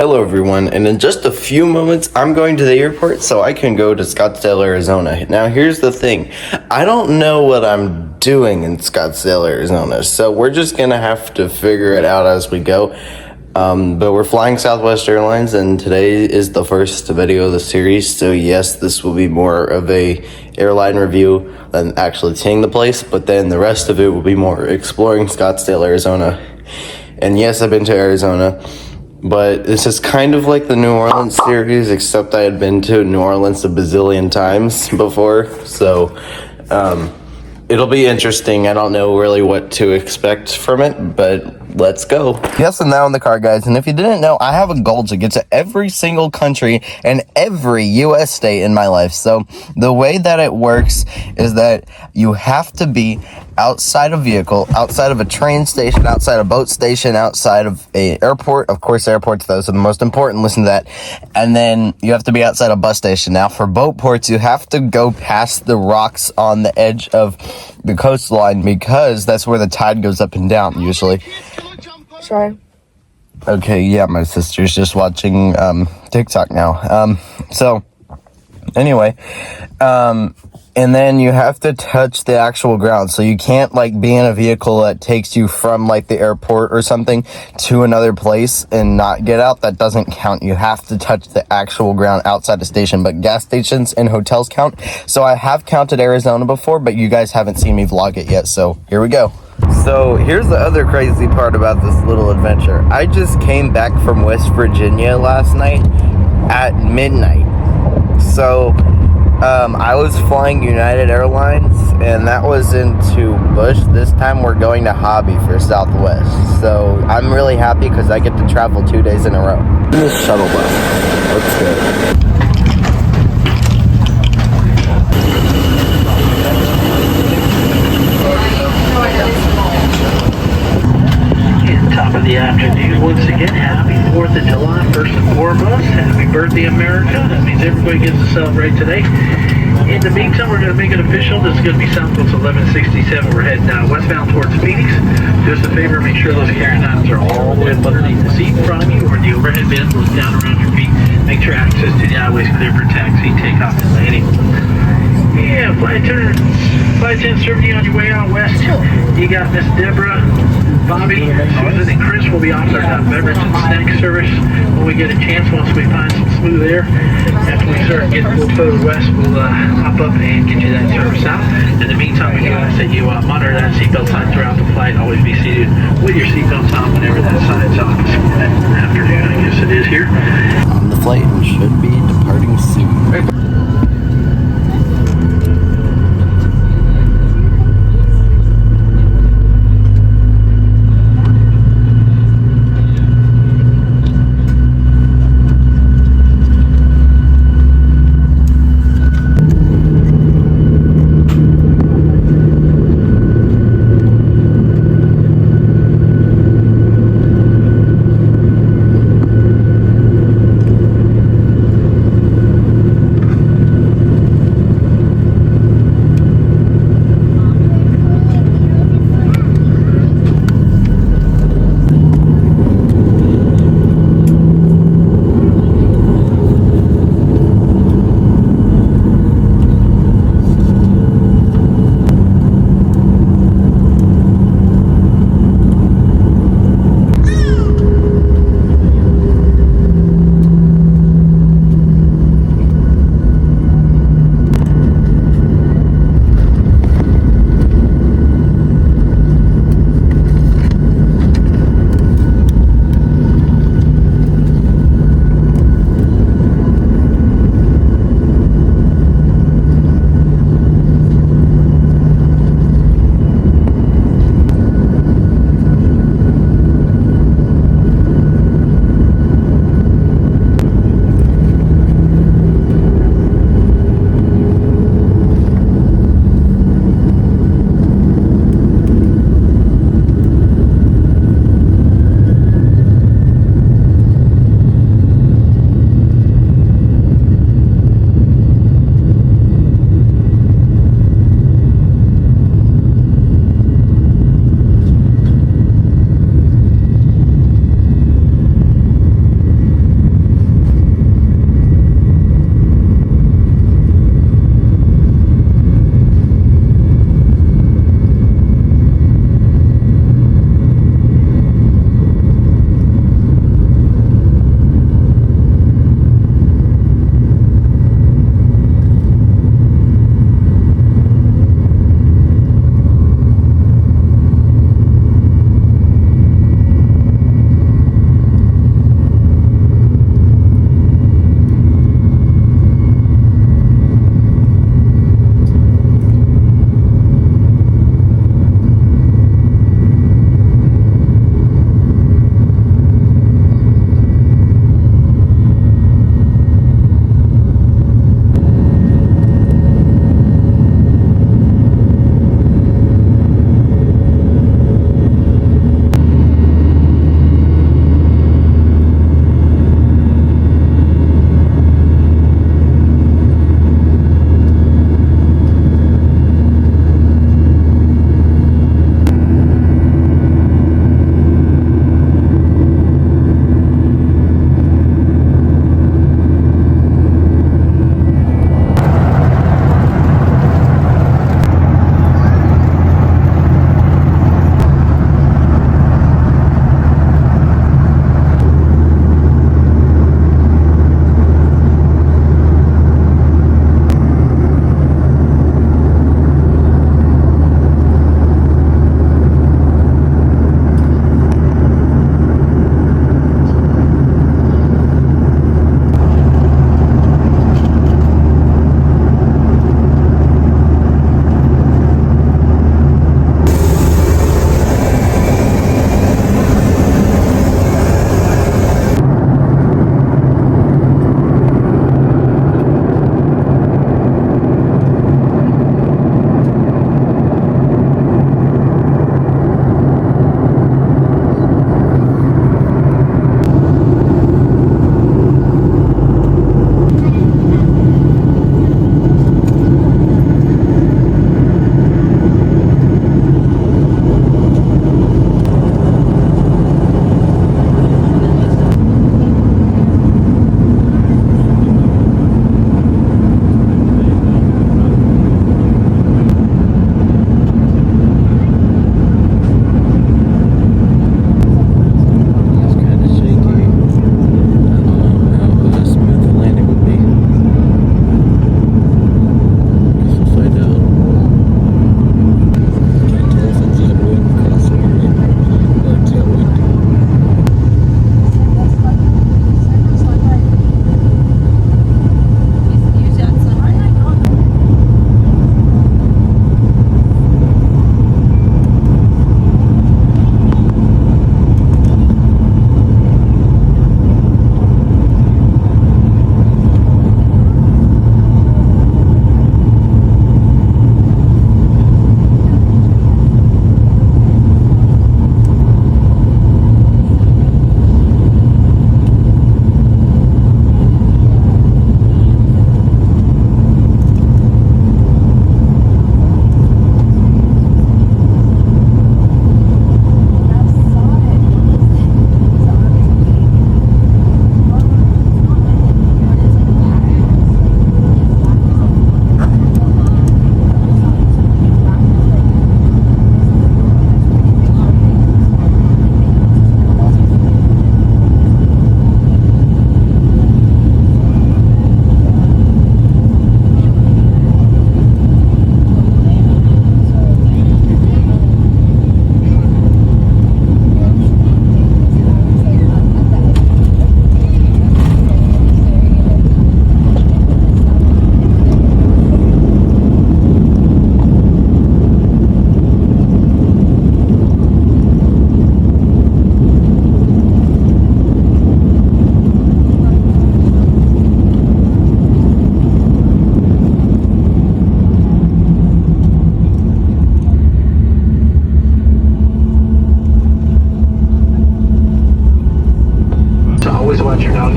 Hello everyone, and in just a few moments I'm going to the airport so I can go to Scottsdale, Arizona. Now here's the thing, I don't know what I'm doing in Scottsdale, Arizona, so we're just gonna have to figure it out as we go. But we're flying Southwest Airlines, and today is the first video of the series, so yes, this will be more of a airline review than actually seeing the place, but then the rest of it will be more exploring Scottsdale, Arizona. And yes, I've been to Arizona, but this is kind of like the New Orleans series, except I had been to New Orleans a bazillion times before, so it'll be interesting. I don't know really what to expect from it, but let's go. Yes, and now in the car, guys, and if you didn't know, I have a goal to get to every single country and every U.S. state in my life. So the way that it works is that you have to be outside a vehicle, outside of a train station, outside a boat station, outside of a airport. Of course, airports, those are the most important. Listen to that. And then you have to be outside a bus station. Now, for boat ports, you have to go past the rocks on the edge of the coastline because that's where the tide goes up and down, usually. Sorry. Okay, yeah, my sister's just watching TikTok now. So, anyway, and then you have to touch the actual ground. So you can't, like, be in a vehicle that takes you from, like, the airport or something to another place and not get out. That doesn't count. You have to touch the actual ground outside the station. But gas stations and hotels count. So I have counted Arizona before, but you guys haven't seen me vlog it yet. So here we go. So here's the other crazy part about this little adventure. I just came back from West Virginia last night at midnight. So I was flying United Airlines, and that was into Bush. This time we're going to Hobby for Southwest. So I'm really happy because I get to travel 2 days in a row. This shuttle bus. Let's go. Top of the afternoon once again. Happy 4th of July, first and foremost. Happy birthday, America. That means everybody gets to celebrate today. In the meantime, we're going to make it official. This is going to be Southwest 1167. We're heading westbound towards Phoenix. Do us a favor, make sure those carrying items are all the way up underneath the seat in front of you or the overhead bins. Look down around your feet. Make sure access to the aisle is clear for taxi, takeoff, and landing. Yeah, flight attendant serving you on your way out west. You got Miss Deborah, Bobby, Susan, and Chris will be offering beverage and snack service when we get a chance. Once we find some smooth air, after we start getting a little further west, we'll hop up and get you that service out. In the meantime, we do ask that you monitor that seatbelt sign throughout the flight. Always be seated with your seatbelts on whenever that sign's off. Afternoon, I guess it is here. On the flight and should be departing soon.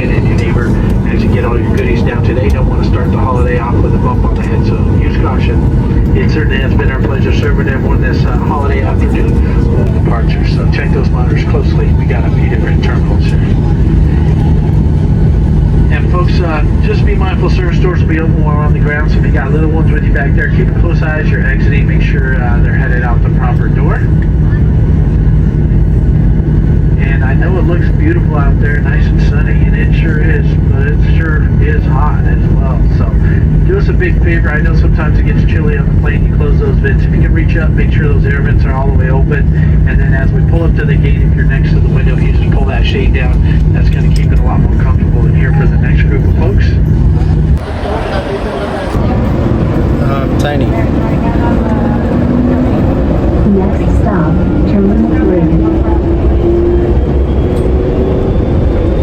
weekend, and your neighbor as you get all your goodies down today. Don't want to start the holiday off with a bump on the head, so use caution. It certainly has been our pleasure serving everyone this holiday afternoon with departures. So check those monitors closely. We got a few different terminals here. And folks, just be mindful, certain stores will be open while on the ground, so if you got little ones with you back there, keep a close eye as you're exiting. Make sure they're headed out the proper door. And I know it looks beautiful out there, nice and sunny, and it sure is, but it sure is hot as well. So do us a big favor. I know sometimes it gets chilly on the plane. You close those vents. If you can reach up, make sure those air vents are all the way open. And then as we pull up to the gate, if you're next to the window, you just pull that shade down. That's going to keep it a lot more comfortable in here for the next group of folks. Tiny. Next stop, Terminal 3.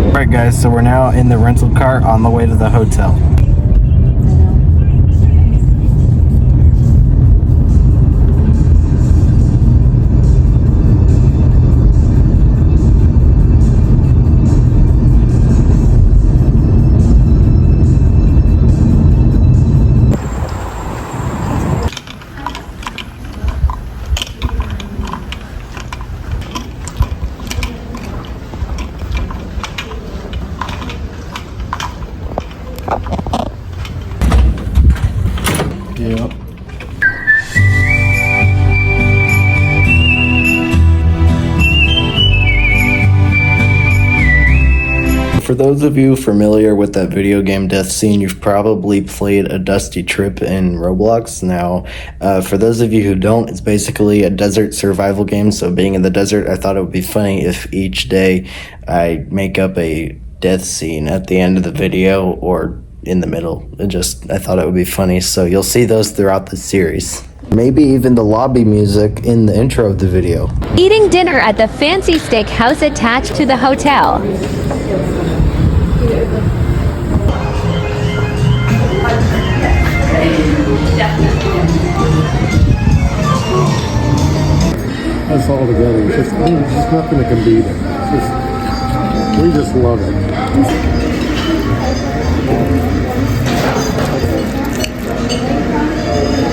Alright guys, so we're now in the rental car on the way to the hotel. Yep. For those of you familiar with that video game death scene, you've probably played a Dusty Trip in Roblox. Now, for those of you who don't, it's basically a desert survival game. So being in the desert, I thought it would be funny if each day I make up a death scene at the end of the video or in the middle. I thought it would be funny. So you'll see those throughout the series. Maybe even the lobby music in the intro of the video. Eating dinner at the fancy steakhouse attached to the hotel. Us all together, it's just nothing that can beat it. We just love it.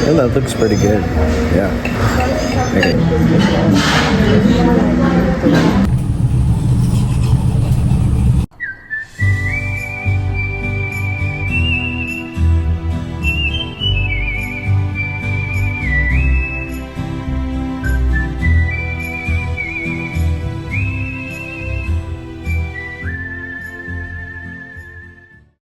Oh, that looks pretty good. Yeah. Okay.